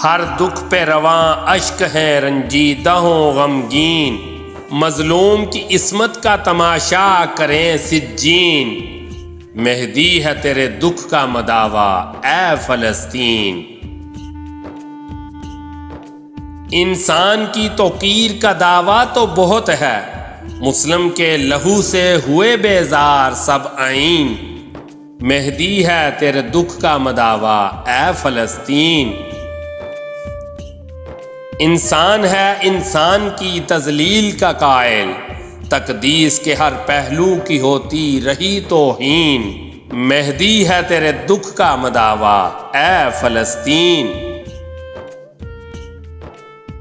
ہر دکھ پہ رواں اشک ہے رنجیدہ ہوں غمگین، مظلوم کی عصمت کا تماشا کریں سجین۔ مہدی ہے تیرے دکھ کا مداوا اے فلسطین۔ انسان کی توقیر کا دعویٰ تو بہت ہے، مسلم کے لہو سے ہوئے بیزار سب آئین۔ مہدی ہے تیرے دکھ کا مداوا اے فلسطین۔ انسان ہے انسان کی تذلیل کا قائل، تقدیس کے ہر پہلو کی ہوتی رہی توہین۔ مہدی ہے تیرے دکھ کا مداوا اے فلسطین۔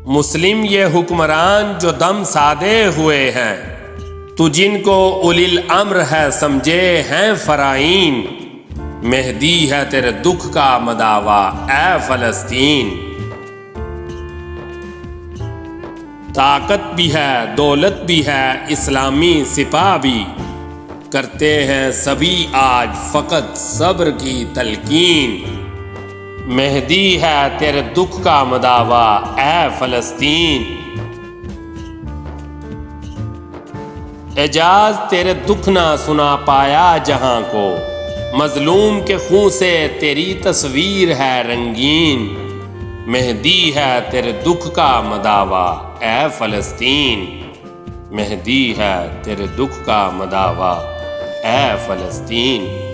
مسلم یہ حکمران جو دم سادے ہوئے ہیں، تو جن کو اولی الامر ہے سمجھے ہیں فرائین۔ مہدی ہے تیرے دکھ کا مداوا اے فلسطین۔ طاقت بھی ہے دولت بھی ہے اسلامی سپاہ بھی، کرتے ہیں سبھی آج فقط صبر کی تلقین۔ مہدی ہے تیرے دکھ کا مداوا اے فلسطین۔ اعجاز تیرے دکھ نہ سنا پایا جہاں کو، مظلوم کے خون سے تیری تصویر ہے رنگین۔ مہدی ہے تیرے دکھ کا مداوا اے فلسطین۔ مہدی ہے تیرے دکھ کا مداوا اے فلسطین۔